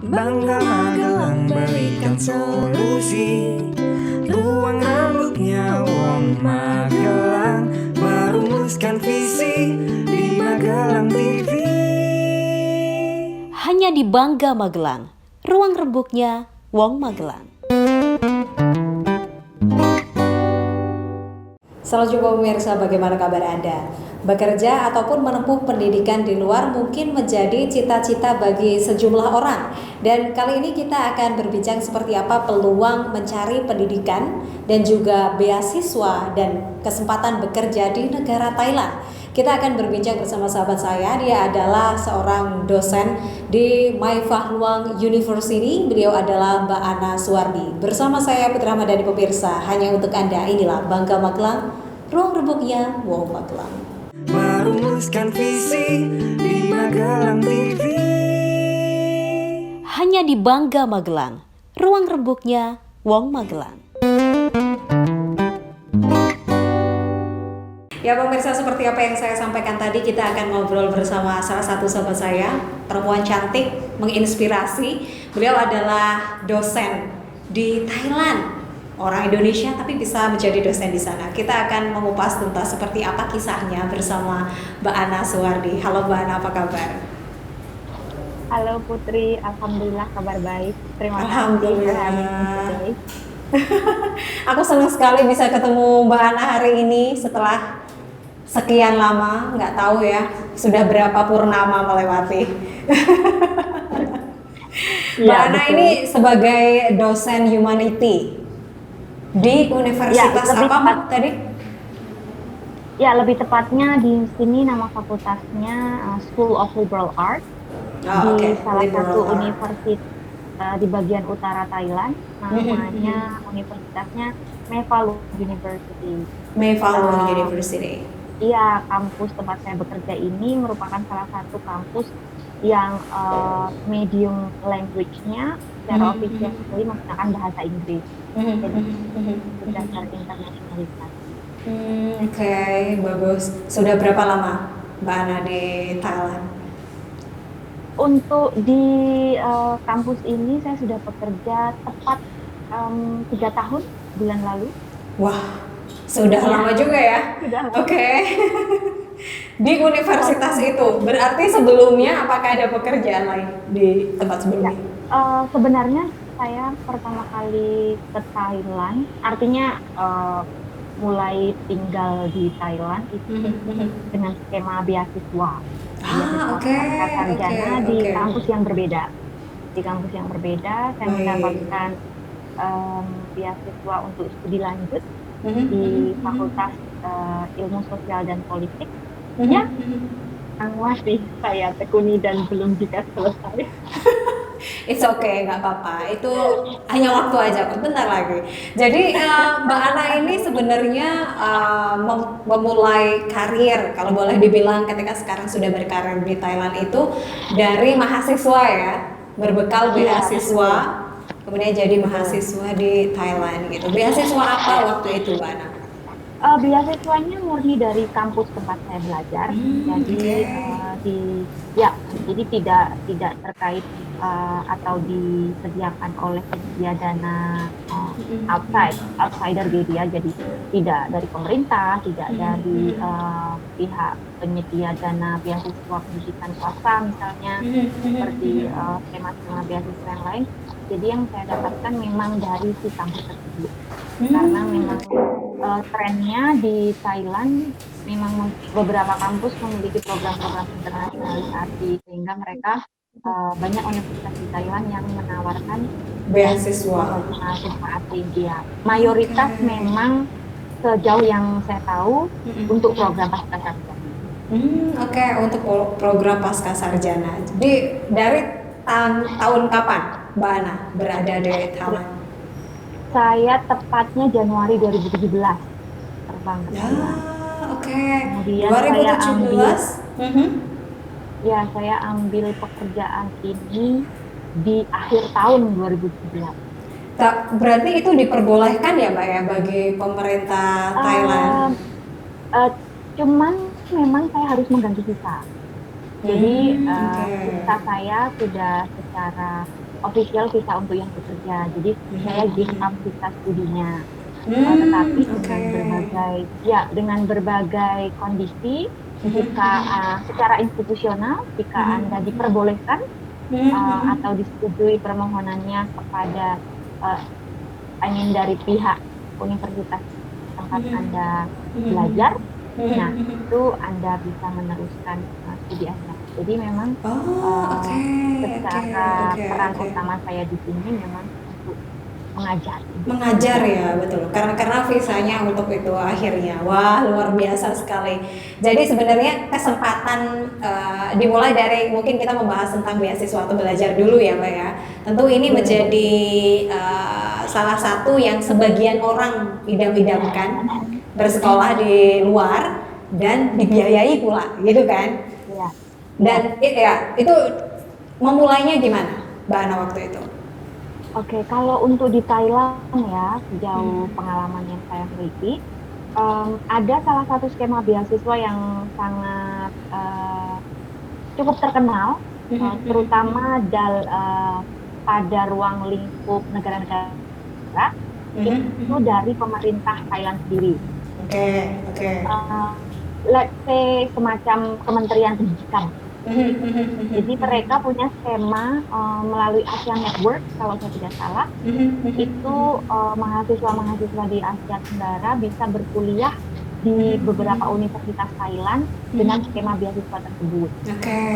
Bangga Magelang berikan solusi. Ruang rambutnya Wong Magelang, merumuskan visi di Magelang TV. Hanya di Bangga Magelang, ruang rembuknya Wong Magelang. Selamat jumpa pemirsa, bagaimana kabar Anda? Bekerja ataupun menempuh pendidikan di luar mungkin menjadi cita-cita bagi sejumlah orang. Dan kali ini kita akan berbincang seperti apa peluang mencari pendidikan dan juga beasiswa dan kesempatan bekerja di negara Thailand. Kita akan berbincang bersama sahabat saya, dia adalah seorang dosen di My Pha Luang University. Beliau adalah Mbak Ana Suwardi. Bersama saya Putra Madani pemirsa, hanya untuk Anda, inilah Bangga Magelang, ruang rembuknya Wong Magelang. Merumuskan visi di Magelang TV. Hanya di Bangga Magelang, ruang rembuknya Wong Magelang. Ya pemirsa, seperti apa yang saya sampaikan tadi, kita akan ngobrol bersama salah satu sahabat saya, perempuan cantik, menginspirasi. Beliau adalah dosen di Thailand, orang Indonesia tapi bisa menjadi dosen di sana. Kita akan mengupas tentang seperti apa kisahnya bersama Mbak Ana Suwardi. Halo Mbak Ana, apa kabar? Halo Putri, alhamdulillah kabar baik. Terima kasih. Alhamdulillah. Aku senang sekali bisa ketemu Mbak Ana hari ini setelah sekian lama, nggak tahu ya, sudah berapa purnama melewati. Mbak Ana betul. ini sebagai dosen humanity di universitas lebih apa Mbak tepat- tadi? Ya, lebih tepatnya di sini nama fakultasnya School of Liberal Arts Oh, di oke. salah Liberal satu art. universitas di bagian utara Thailand. Namanya universitasnya My Pha Luang University. My Pha Luang Uh, University. Iya, kampus tempat saya bekerja ini merupakan salah satu kampus yang medium language-nya secara official menggunakan bahasa Inggris. Jadi berdasar internasionalisasi. Oke, bagus. Sudah berapa lama Mbak Ana di Thailand? Untuk di kampus ini saya sudah bekerja tepat 3 tahun bulan lalu. Wah, sudah Iya. lama juga ya. Sudah lama. Oke. Di universitas itu, berarti sebelumnya apakah ada pekerjaan lain di tempat sebelumnya? Sebenarnya saya pertama kali ke Thailand, artinya mulai tinggal di Thailand itu dengan skema beasiswa. Oke. Sarjana Oke, di oke. kampus yang berbeda. Di kampus yang berbeda, saya Baik. mendapatkan beasiswa untuk studi lanjut di Fakultas Ilmu Sosial dan Politik. Ya, yang masih saya tekuni dan belum juga selesai. It's okay, nggak apa-apa. Itu hanya waktu aja kok, bentar lagi. Jadi Mbak Ana ini sebenarnya memulai karir, kalau boleh dibilang ketika sekarang sudah berkarir di Thailand itu dari mahasiswa ya, berbekal Iya, beasiswa, kemudian jadi mahasiswa di Thailand gitu. Beasiswa apa waktu itu Mbak Ana? Beasiswanya murni dari kampus tempat saya belajar. Jadi jadi tidak terkait atau disediakan oleh penyedia dana outsider gitu ya. Jadi tidak dari pemerintah, tidak dari pihak penyedia dana beasiswa pendidikan swasta misalnya, seperti skema-skema beasiswa yang lain. Jadi yang saya dapatkan memang dari si kampus tersebut. Karena memang trennya di Thailand memang beberapa kampus memiliki program-program internasionalisasi, sehingga mereka banyak universitas di Thailand yang menawarkan Beasiswa. mahasiswa asing. Ya, mayoritas memang sejauh yang saya tahu untuk program pasca sarjana. Oke, untuk program pasca sarjana. Jadi dari tahun kapan Mbak Ana berada di Thailand? Saya tepatnya Januari 2017 terbang ke Ya, Thailand. oke. Kemudian 2017. Ya, saya ambil pekerjaan ini di akhir tahun 2017. Berarti itu diperbolehkan ya Mbak ya bagi pemerintah Thailand? Cuman memang saya harus mengganti visa. Jadi Oke. visa saya sudah secara official visa untuk yang bekerja. Jadi saya give up visa studinya. Tetapi dengan berbagai kondisi, jika secara institusional, jika Anda diperbolehkan atau disetujui permohonannya kepada dari pihak universitas tempat Anda belajar, nah itu Anda bisa meneruskan studi Anda. Jadi memang secara peran utama saya di sini memang untuk mengajar ya, betul, karena visanya untuk itu akhirnya. Wah, luar biasa sekali. Jadi sebenarnya kesempatan dimulai dari, mungkin kita membahas tentang beasiswa atau belajar dulu ya Mbak ya. Tentu ini menjadi salah satu yang sebagian orang idam-idamkan, bersekolah di luar dan dibiayai pula gitu kan. Dan itu memulainya gimana Mbak Ana waktu itu? Oke, kalau untuk di Thailand ya, sejauh pengalaman yang saya miliki, ada salah satu skema beasiswa yang sangat cukup terkenal, terutama pada ruang lingkup negara-negara, itu dari pemerintah Thailand sendiri. Let's say semacam Kementerian Pendidikan. Jadi mereka punya skema melalui ASEAN Network, kalau saya tidak salah, itu mahasiswa-mahasiswa di Asia Tenggara bisa berkuliah di beberapa universitas Thailand dengan skema beasiswa tersebut.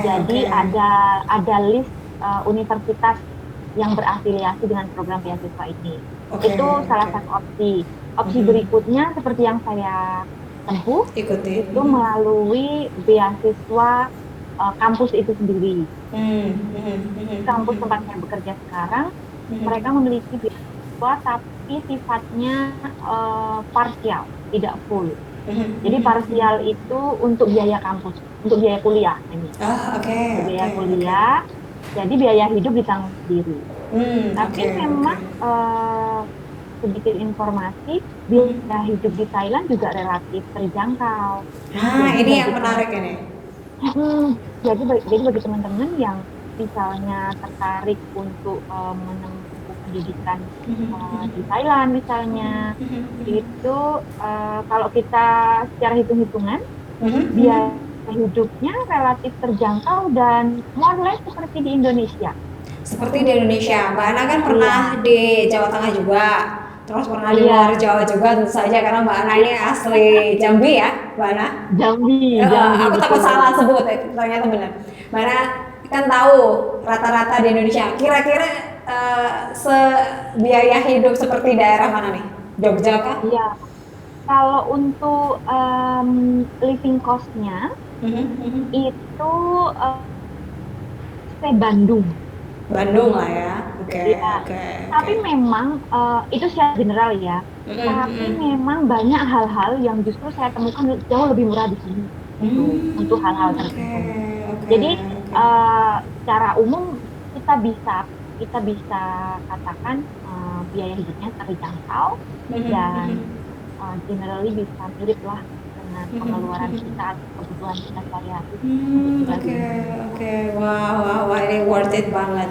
Jadi ada list universitas yang berafiliasi dengan program beasiswa ini. Itu salah satu opsi. Opsi berikutnya seperti yang saya tempuh, itu melalui beasiswa kampus itu sendiri. Kampus tempat saya bekerja sekarang, mereka memiliki beasiswa tapi sifatnya parsial, tidak full. Jadi parsial itu untuk biaya kampus, untuk biaya kuliah ini. Biaya kuliah, jadi biaya hidup ditanggung sendiri. Tapi memang sedikit informasi, biaya hidup di Thailand juga relatif terjangkau. Ini yang menarik ini. Jadi bagi teman-teman yang misalnya tertarik untuk menempuh pendidikan di Thailand misalnya, itu kalau kita secara hitung-hitungan, biaya hidupnya relatif terjangkau dan more or less seperti di Indonesia. Mbak Ana kan pernah di Jawa Tengah juga, terus pernah di luar Jawa juga tentu saja, karena Mbak Ana ini asli Jambi ya, Mbak Ana? Jambi. Aku takut salah sebut, ternyata benar. Mbak Ana kan tahu rata-rata di Indonesia, kira-kira biaya hidup seperti daerah mana nih? Jogja kah? Iya. Kalau untuk living cost-nya, itu Bandung lah ya. Tapi memang itu secara general ya. Tapi memang banyak hal-hal yang justru saya temukan jauh lebih murah di sini untuk hal-hal tertentu. Jadi secara umum kita bisa katakan biaya hidupnya terjangkau dan generally bisa mirip lah dengan pengeluaran kita atau kebutuhan kita sehari-hari. Wah, ini worth it banget.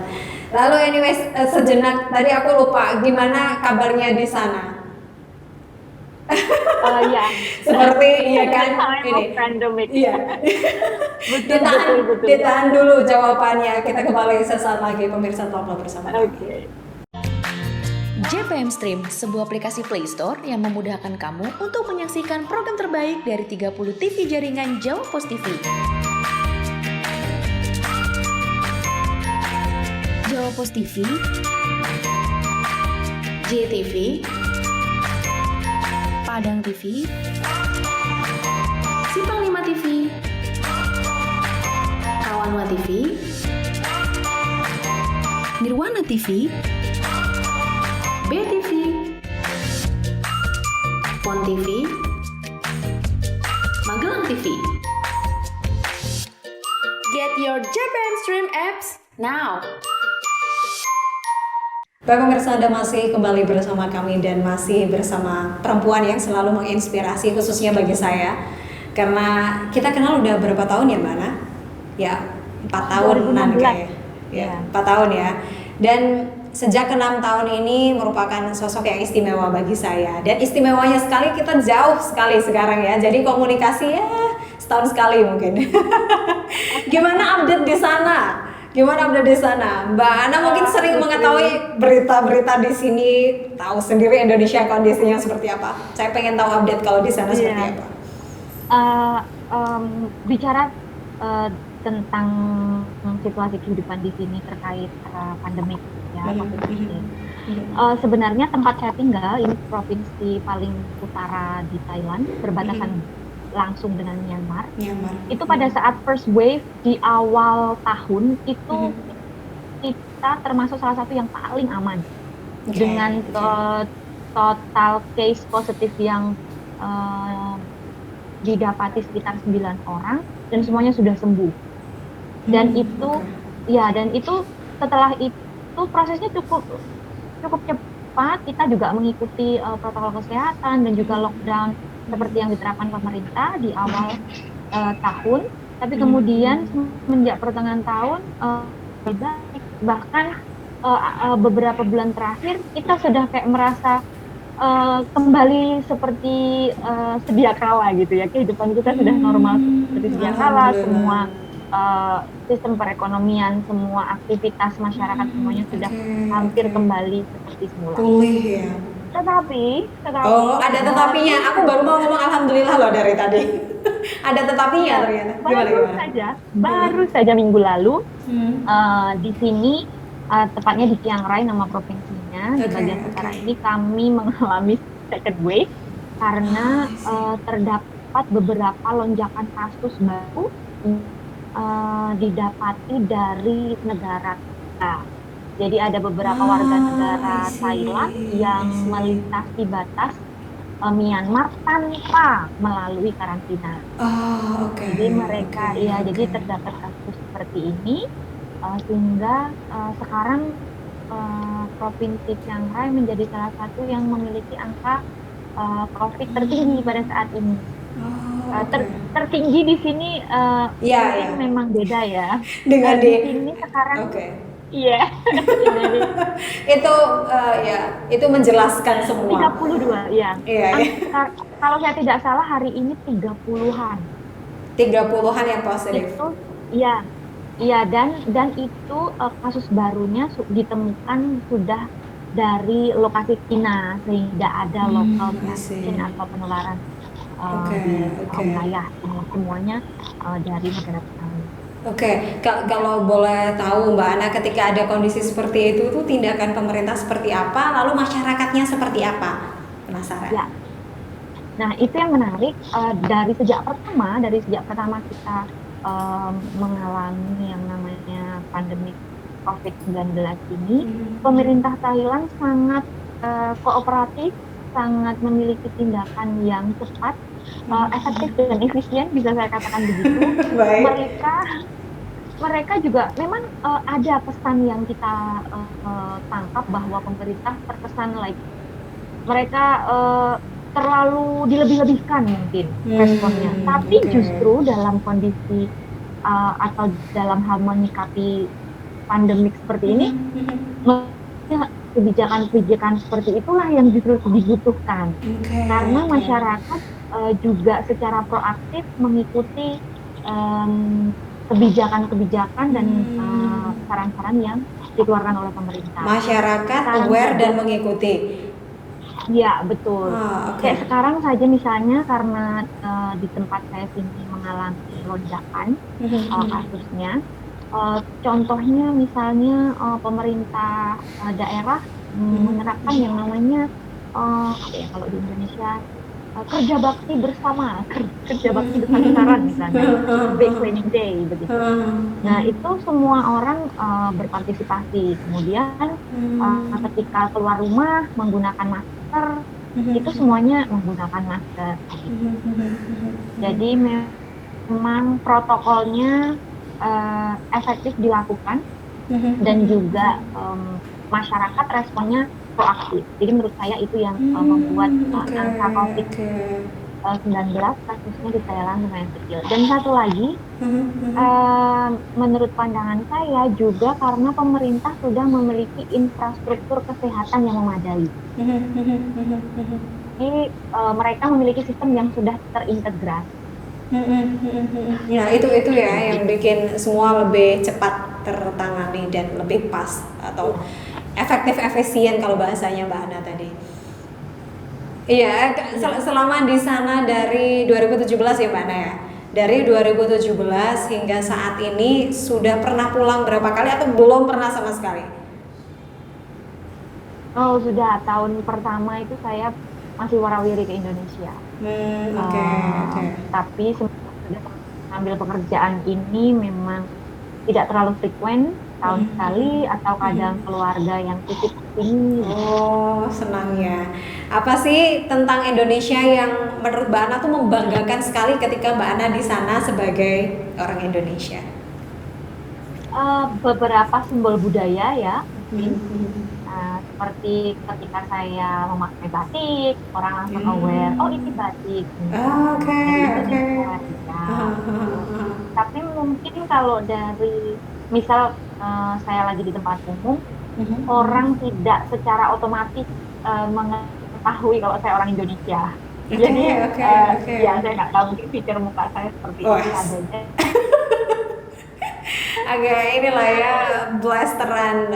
Lalu anyways, sejenak tadi aku lupa, gimana kabarnya di sana? Seperti ini pandemic. Ditahan dulu jawabannya. Kita kembali sesaat lagi, pemirsa Talk bersama. JPM Stream, sebuah aplikasi Play Store yang memudahkan kamu untuk menyaksikan program terbaik dari 30 TV jaringan Jawa Pos TV. Jawa Pos TV, JTV, Padang TV, Simpang 5 TV, Kawanwa TV, Nirwana TV, BTV, Pon TV, Magelang TV. Get your JPM Stream apps now. Baik pemirsa, Anda masih kembali bersama kami dan masih bersama perempuan yang selalu menginspirasi, khususnya bagi saya. Karena kita kenal udah berapa tahun ya Mbak Ana? Ya, 4 tahunan kayaknya. Ya, 4 tahun ya. Dan sejak 6 tahun ini merupakan sosok yang istimewa bagi saya. Dan istimewanya sekali kita jauh sekali sekarang ya. Jadi komunikasi ya setahun sekali mungkin. Gimana update di sana? Gimana update di sana? Mbak Ana mungkin sering mengetahui berita-berita di sini, tahu sendiri Indonesia kondisinya seperti apa. Saya pengen tahu update kalau di sana seperti apa. Bicara tentang situasi kehidupan di sini terkait pandemi ya, COVID-19. Sebenarnya tempat saya tinggal ini provinsi paling utara di Thailand, berbatasan langsung dengan Myanmar. Itu pada saat first wave di awal tahun itu kita termasuk salah satu yang paling aman dengan total case positif yang didapati sekitar 9 orang dan semuanya sudah sembuh. Dan itu setelah itu prosesnya cukup cepat. Kita juga mengikuti protokol kesehatan dan juga lockdown seperti yang diterapkan pemerintah di awal tahun. Tapi kemudian semenjak pertengahan tahun bahkan beberapa bulan terakhir kita sudah kayak merasa kembali seperti sedia kala gitu ya, kehidupan kita sudah normal seperti sedia kala, semua sistem perekonomian, semua aktivitas masyarakat semuanya sudah hampir kembali seperti semula. Pulih ya. Tetapi ada tetapinya. Aku baru mau ngomong alhamdulillah loh dari tadi. Ada tetapinya ternyata. Baru saja minggu lalu di sini tepatnya di Chiang Rai nama provinsinya, di bagian utara ini kami mengalami second wave karena terdapat beberapa lonjakan kasus baru didapati dari negara kita. Jadi ada beberapa warga negara Thailand yang melintasi batas Myanmar tanpa melalui karantina. Jadi mereka jadi terdapat kasus seperti ini sehingga sekarang provinsi Chiang Rai menjadi salah satu yang memiliki angka COVID tertinggi pada saat ini. Tertinggi di sini memang beda ya. Dengan di sini sekarang. Iya. Itu menjelaskan semua. 32 ya. Kalau saya tidak salah hari ini 30-an. 30-an yang positif. Itu dan itu kasus barunya ditemukan sudah dari lokasi Cina sehingga ada lokal transmission atau penularan di wilayah ini semuanya dari negara tetangga. Kalau boleh tahu Mbak Ana, ketika ada kondisi seperti itu tuh tindakan pemerintah seperti apa, lalu masyarakatnya seperti apa? Penasaran. Ya. Nah itu yang menarik dari sejak pertama kita mengalami yang namanya pandemi COVID-19 ini, pemerintah Thailand sangat kooperatif, sangat memiliki tindakan yang cepat, efektif dan efisien, bisa saya katakan begitu. Mereka juga memang ada pesan yang kita tangkap bahwa pemerintah terkesan mereka terlalu dilebih-lebihkan mungkin responnya. Tapi justru dalam kondisi atau dalam hal menyikapi pandemik seperti ini, kebijakan-kebijakan seperti itulah yang justru dibutuhkan. Karena masyarakat juga secara proaktif mengikuti kebijakan-kebijakan dan saran-saran yang dikeluarkan oleh pemerintah. Masyarakat aware dan mengikuti. Ya betul. Kayak sekarang saja misalnya karena di tempat saya sini mengalami lonjakan kasusnya. Contohnya misalnya pemerintah daerah menerapkan yang namanya kalau di Indonesia kerja bakti bersama, kerja bakti besar-besaran misalnya, Big Cleaning Day begitu. Nah itu semua orang berpartisipasi. Kemudian ketika keluar rumah menggunakan masker, itu semuanya menggunakan masker. Jadi memang protokolnya efektif dilakukan dan juga masyarakat responnya proaktif. Jadi menurut saya itu yang membuat angka COVID COVID-19, kasusnya di Thailand lumayan kecil. Dan satu lagi, Mhm. menurut pandangan saya juga karena pemerintah sudah memiliki infrastruktur kesehatan yang memadai. Mhm. Jadi mereka memiliki sistem yang sudah terintegrasi. Nah itu ya yang bikin semua lebih cepat tertangani dan lebih pas atau efektif efisien kalau bahasanya Mbak Ana tadi. Iya, selama di sana dari 2017 ya Mbak Ana ya. Dari 2017 hingga saat ini sudah pernah pulang berapa kali atau belum pernah sama sekali? Oh, sudah tahun pertama itu saya masih warawiri ke Indonesia. Oke. Tapi semenjak sudah mengambil pekerjaan ini memang tidak terlalu frekuent, tahun sekali atau kadang keluarga yang titip ke sini. Oh, senang ya. Apa sih tentang Indonesia yang menurut Mbak Ana tuh membanggakan sekali ketika Mbak Ana di sana sebagai orang Indonesia? Beberapa simbol budaya ya, seperti ketika saya memakai batik, orang langsung aware, oh ini batik. Oke. Ya. Tapi mungkin kalau dari misal saya lagi di tempat umum, orang tidak secara otomatis mengetahui kalau saya orang Indonesia. Jadi ya saya nggak tahu, mungkin fitur muka saya seperti itu adanya. Agak inilah ya blasteran.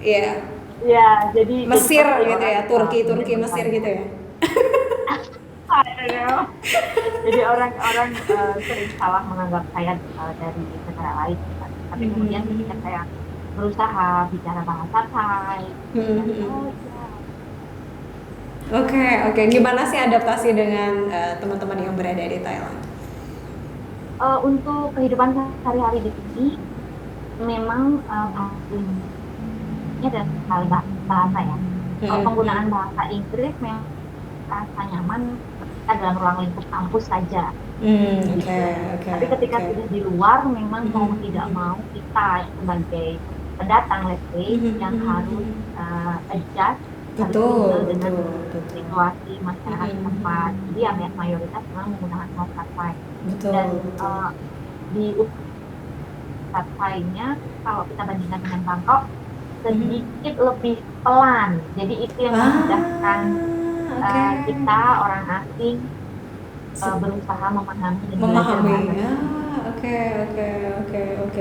Iya. Ya, jadi Mesir gitu ya, Turki Mesir gitu ya. Jadi orang-orang sering salah menganggap saya dari negara lain. Tapi kemudian ketika saya berusaha bicara bahasa Thai, Oke. Gimana sih adaptasi dengan teman-teman yang berada di Thailand? Untuk kehidupan sehari-hari di sini, memang ini adalah bahasa ya. Penggunaan bahasa Inggris memang rasa nyaman ketika dalam ruang lingkup kampus saja. Tapi ketika sudah di luar, memang mau tidak mau kita sebagai pendatang, let's say, yang harus adjust dengan situasi masyarakat tempat. Jadi yang mayoritas memang menggunakan bahasa Thai. Dan di Thai-nya kalau kita bandingkan dengan Bangkok sedikit lebih pelan. Jadi itu yang memudahkan kita orang asing berusaha memahami. Oke.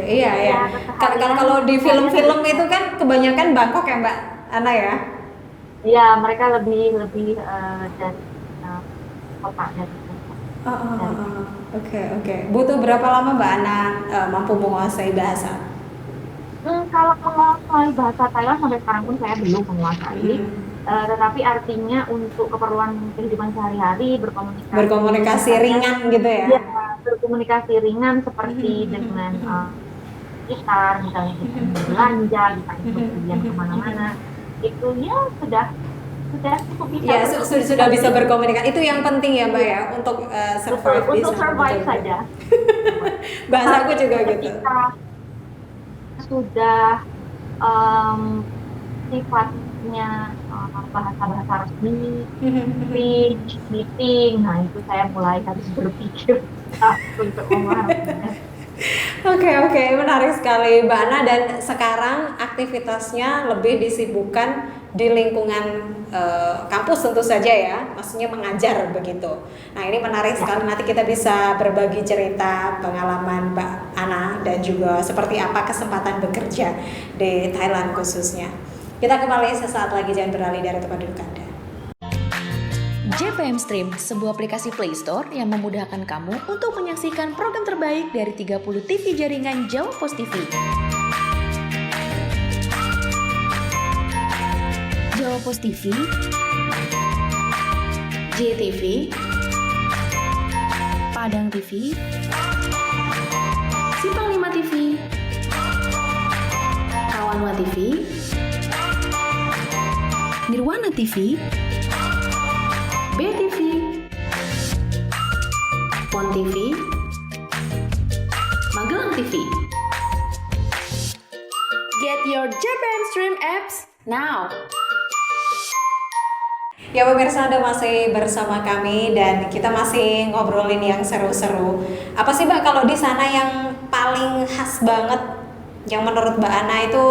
Iya. Kalau di film-film itu kan kebanyakan Bangkok ya Mbak Ana ya? Iya, mereka lebih dari kota dari. Oke. Butuh berapa lama Mbak Ana mampu menguasai bahasa? Kalau menguasai bahasa Thailand sampai sekarang pun saya belum menguasai. Tetapi artinya untuk keperluan kehidupan sehari-hari berkomunikasi ringan gitu ya? Ya, berkomunikasi ringan seperti dengan sekitar, misalnya kita belanja, kita pergian kemana-mana, itu ya sudah cukup bisa. Ya, sudah bisa berkomunikasi. Itu yang penting ya Mbak ya untuk survive di sana. Untuk survive saja. Bahasa aku juga gitu. Sudah sifatnya bahasa resmi, speech, meeting, nah itu saya mulai harus berpikir untuk memahaminya. Oke, menarik sekali Mbak Ana. Dan sekarang aktivitasnya lebih disibukkan di lingkungan kampus tentu saja ya, maksudnya mengajar begitu. Nah ini menarik sekali, nanti kita bisa berbagi cerita pengalaman Mbak Ana dan juga seperti apa kesempatan bekerja di Thailand khususnya. Kita kembali sesaat lagi, jangan beralih dari tempat duduk Anda. JPM Stream, sebuah aplikasi Play Store yang memudahkan kamu untuk menyaksikan program terbaik dari 30 TV jaringan Jawa Pos TV. Jawa Pos TV, JTV, Padang TV, Simpang 5 TV, Kawanwa TV, Nirwana TV, BTV, Pon TV, Magelang TV. Get your JPM Stream apps now. Ya pemirsa, Anda masih bersama kami dan kita masih ngobrolin yang seru-seru. Apa sih Mbak kalau di sana yang paling khas banget yang menurut Mbak Ana itu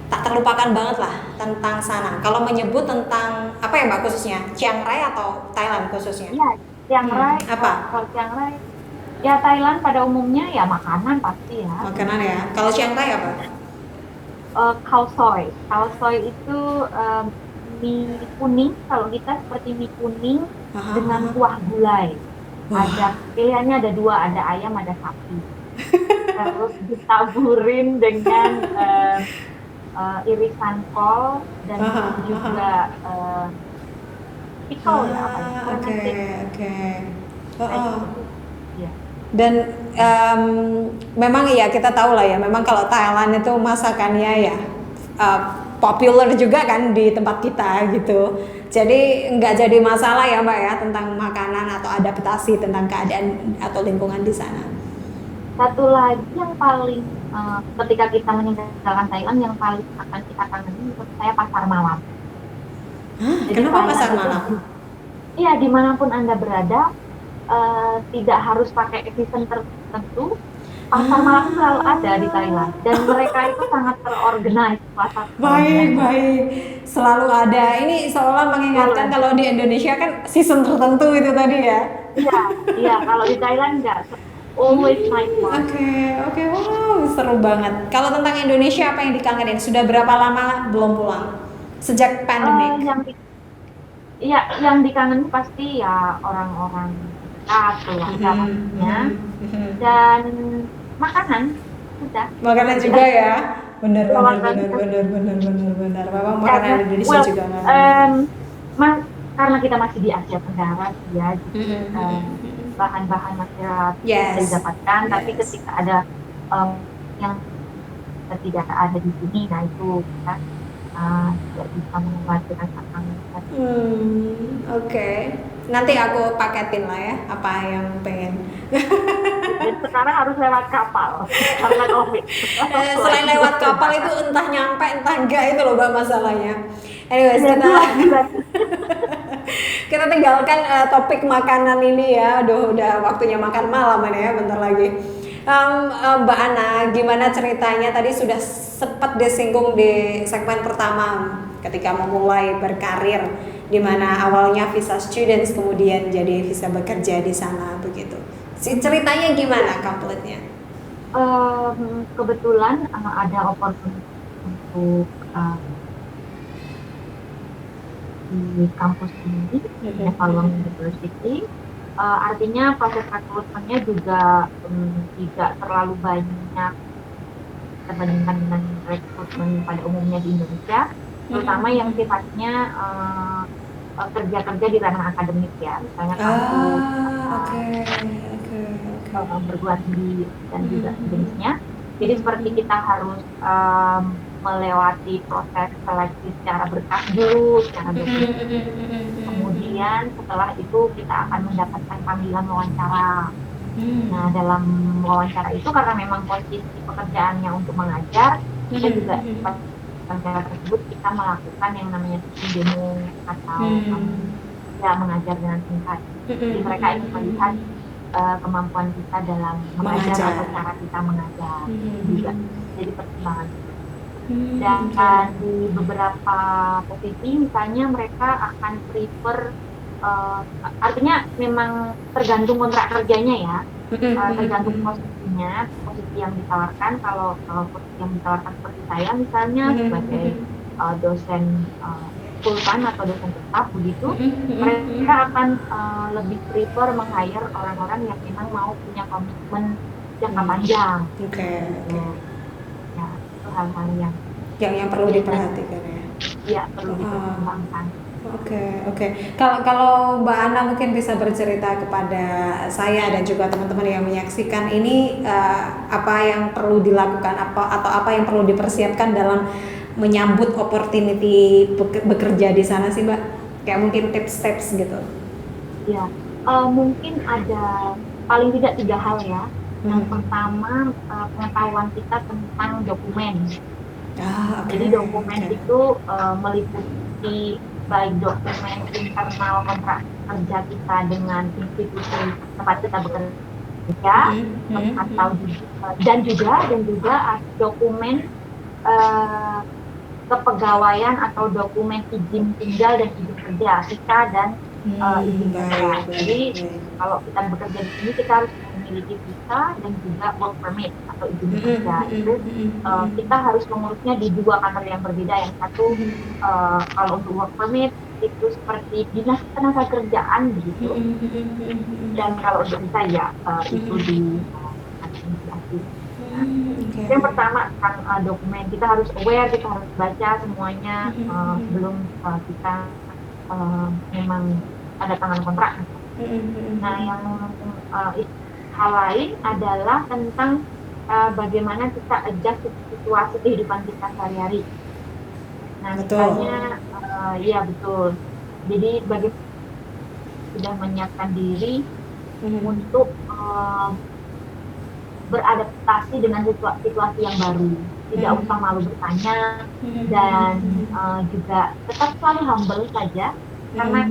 tak terlupakan banget lah tentang sana? Kalau menyebut tentang apa ya Mbak khususnya? Chiang Rai atau Thailand khususnya? Iya, Chiang Rai, Apa? kalau Chiang Rai, ya Thailand pada umumnya ya makanan pasti ya. Makanan ya. Kalau Chiang Rai apa? Khao soi. Khao soi itu mie kuning, kalau kita seperti mie kuning Aha, dengan aha. kuah gulai. Wah. Ada pilihannya ada dua, ada ayam, ada sapi. Terus ditaburin dengan irisan kol dan Aha, juga pickle ya apa ya? Oke, oke. Oh, Kayak oh. gitu. Ya. Dan memang ya kita tahu lah ya, memang kalau Thailand itu masakannya ya populer juga kan di tempat kita gitu. Jadi nggak jadi masalah ya Mbak ya tentang makanan atau adaptasi tentang keadaan atau lingkungan di sana. Satu lagi yang paling ketika kita meninggalkan Thailand yang paling akan kita kangenin menurut saya pasar malam. Hah? Jadi Kenapa Thailand pasar itu, malam? iya dimanapun Anda berada, tidak harus pakai event tertentu. Pasar malam selalu ada di Thailand dan mereka itu sangat terorganize pasar Baik, malamnya. baik. Selalu ada. Ini seolah mengingatkan Selalu. kalau di Indonesia kan season tertentu itu tadi ya. Iya, iya. Kalau di Thailand enggak, always night market. Oke, oke, wow, seru banget. Kalau tentang Indonesia apa yang dikangenin? Sudah berapa lama belum pulang? Sejak pandemik. Yang iya, yang dikangenin pasti ya orang-orang dekat, keluarga pastinya, dan makanan sudah. Makanan juga ya. Benar, benar, Makanan. benar, benar, benar, benar, benar. Memang Karena, makanan Indonesia well, juga nggak. karena kita masih di Asia Tenggara sih ya, jadi bahan-bahan masih bisa Yes. didapatkan, tapi Yes. ketika ada yang tidak ada di sini, nah itu kita tidak bisa mengobati rasa kangen. Oke. Nanti aku paketin lah ya apa yang pengen. Dan sekarang harus lewat kapal karena COVID. Selain lewat kapal itu entah nyampe entah enggak itu loh Mbak masalahnya. Anyways, Ya, kita tinggalkan topik makanan ini ya. Aduh, udah waktunya makan malam ini ya, bentar lagi. Mbak Ana, gimana ceritanya? Tadi sudah sempat disinggung di segmen pertama ketika memulai berkarir, di mana awalnya visa students kemudian jadi visa bekerja di sana begitu. Ceritanya gimana komplitnya? Kebetulan ada opportunity untuk di kampus ini, Nepal University. Artinya proses rekrutmennya juga tidak terlalu banyak dibandingkan dengan rekrutmen pada umumnya di Indonesia, terutama yang sifatnya kerja-kerja di ranah akademik ya, misalnya kampus, perguruan tinggi dan juga jenisnya. Jadi seperti kita harus melewati proses seleksi secara berkas dulu, secara dokumen. Kemudian setelah itu kita akan mendapatkan panggilan wawancara. Nah, dalam wawancara itu karena memang posisi pekerjaannya untuk mengajar, kita juga wawancara tersebut kita melakukan yang namanya demo atau ya mengajar dengan singkat. Jadi mereka ingin melihat kemampuan kita dalam mengajar atau cara kita mengajar juga jadi pertimbangan. Dan di beberapa posisi misalnya mereka akan prefer artinya memang tergantung kontrak kerjanya ya, tergantung posisinya, posisi yang ditawarkan. Kalau posisi yang ditawarkan seperti saya misalnya sebagai dosen full time atau dosen tetap begitu, mereka akan lebih prefer meng-hire orang-orang yang memang mau punya komitmen jangka panjang. Ya, itu hal-hal yang perlu diperhatikan ya. Iya, perlu dipertimbangkan. Oke. Kalau Mbak Ana mungkin bisa bercerita kepada saya dan juga teman-teman yang menyaksikan ini, apa yang perlu dilakukan atau apa yang perlu dipersiapkan dalam menyambut opportunity bekerja di sana sih Mbak? Kayak mungkin tips-tips gitu. Ya, mungkin ada paling tidak 3 hal ya. Yang pertama, pengetahuan kita tentang dokumen. Jadi dokumen itu meliputi baik dokumen internal kontrak kerja kita dengan institusi tempat kita bekerja, atau dan juga dokumen kepegawaian atau dokumen izin tinggal dan izin kerja kita dan izin kerja. Jadi kalau kita bekerja di sini kita harus memiliki visa dan juga work permit atau izin kerja. Itu kita harus mengurusnya di dua kantor yang berbeda. Yang satu kalau untuk work permit itu seperti dinas tenaga kerjaan begitu, dan kalau untuk visa ya itu di administrasi. Yang pertama tentang dokumen, kita harus aware, kita harus baca semuanya sebelum kita memang ada tangan kontrak. Nah, yang hal lain adalah tentang bagaimana kita adjust situasi kehidupan kita sehari-hari. Nah, misalnya, ya betul. Jadi bagaimana sudah menyiapkan diri untuk beradaptasi dengan situasi yang baru, tidak usah malu bertanya, dan juga tetap selalu humble saja, karena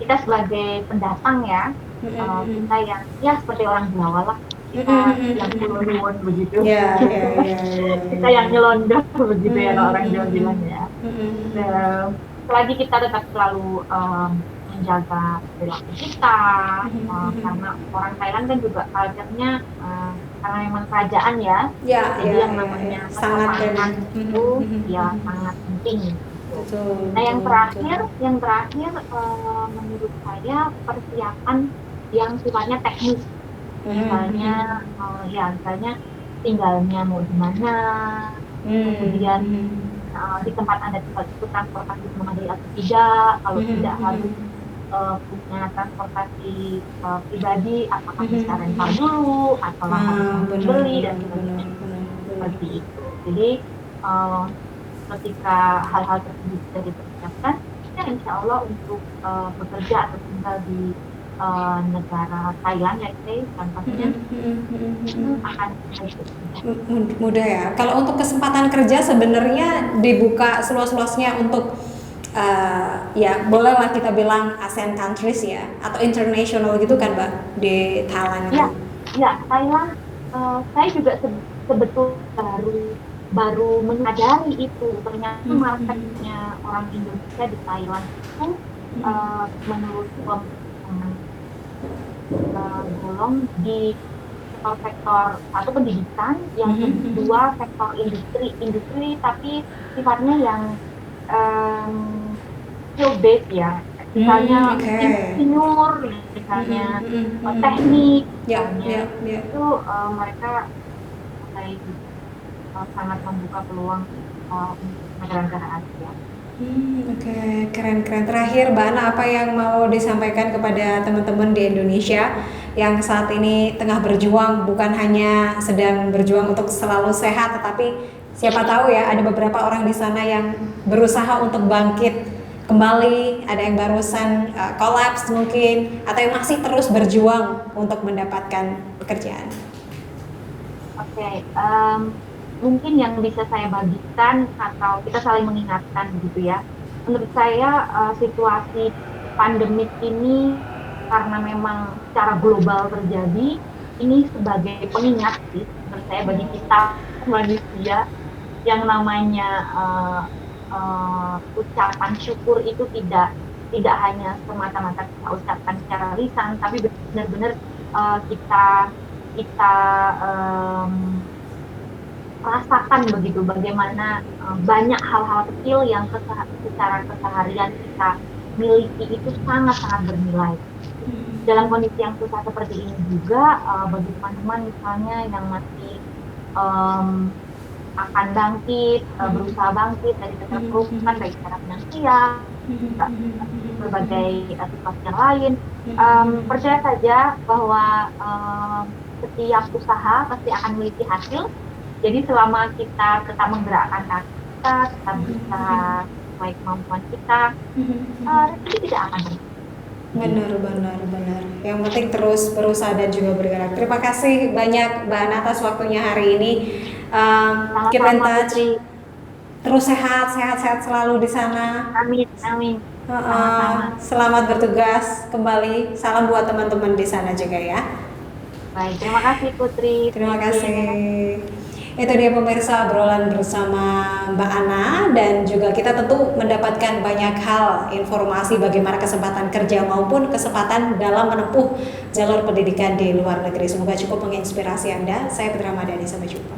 kita sebagai pendatang ya, kita yang ya seperti orang Jawa lah, kita yang kulon begitu, kita yang nyelondoh begitu ya kalau orang Jawa bilang ya. Selagi kita tetap selalu menjaga perilaku kita, karena orang Thailand kan juga culture-nya karena memang kerajaan ya, jadi yang namanya kesopanan itu ya sangat penting. Nah, yang terakhir menurut saya persiapan yang sifatnya teknis, misalnya tinggalnya mau di mana, kemudian di tempat Anda tinggal itu transportasi memadai atau tidak, kalau tidak harus punya transportasi pribadi, apakah bisa rental dulu atau beli dan sebagainya, seperti itu. Jadi ketika hal-hal tersebut sudah dipersiapkan, ya insya Allah untuk bekerja atau tinggal di negara Thailand ya, contohnya akan mudah ya. Kalau untuk kesempatan kerja sebenarnya dibuka seluas-luasnya untuk ya bolehlah kita bilang ASEAN countries ya, atau international gitu kan Mbak di Thailand itu. Ya Thailand, saya juga sebetulnya baru menyadari itu, ternyata marketnya orang Indonesia di Thailand itu menurut golong di sektor satu pendidikan, yang kedua sektor industri tapi sifatnya yang skill based ya, misalnya insinyur, misalnya teknik, itu mereka mulai sangat membuka peluang negara-negara Asia. Keren. Terakhir Mbak Ana, apa yang mau disampaikan kepada teman-teman di Indonesia yang saat ini tengah berjuang, bukan hanya sedang berjuang untuk selalu sehat, tetapi siapa tahu ya ada beberapa orang di sana yang berusaha untuk bangkit kembali, ada yang barusan collapse mungkin, atau yang masih terus berjuang untuk mendapatkan pekerjaan. Mungkin yang bisa saya bagikan atau kita saling mengingatkan gitu ya. Menurut saya situasi pandemik ini karena memang secara global terjadi, ini sebagai pengingat sih menurut saya bagi kita manusia, yang namanya ucapan syukur itu tidak hanya semata-mata kita ucapkan secara lisan, tapi benar-benar kita rasakan begitu bagaimana banyak hal-hal kecil yang secara keseharian kita miliki itu sangat-sangat bernilai. Dalam kondisi yang susah seperti ini juga, bagi teman-teman misalnya yang masih akan bangkit, berusaha bangkit dari keterpurukan baik secara finansial, berbagai situasi yang lain, percaya saja bahwa setiap usaha pasti akan memiliki hasil. Jadi selama kita tetap menggerakkan kaki kita bisa sesuai kemampuan kita, rezeki tidak akan berhenti. Benar. Yang penting terus berusaha dan juga bergerak. Terima kasih banyak Mbak Ana atas waktunya hari ini. Keep in touch. Terus sehat selalu di sana. Amin, amin. Sama-sama. Selamat bertugas kembali. Salam buat teman-teman di sana juga ya. Baik, terima kasih Putri. Terima kasih. Itu dia pemirsa obrolan bersama Mbak Ana, dan juga kita tentu mendapatkan banyak hal informasi bagaimana kesempatan kerja maupun kesempatan dalam menempuh jalur pendidikan di luar negeri. Semoga cukup menginspirasi Anda. Saya Putra Ramadhani, sampai jumpa.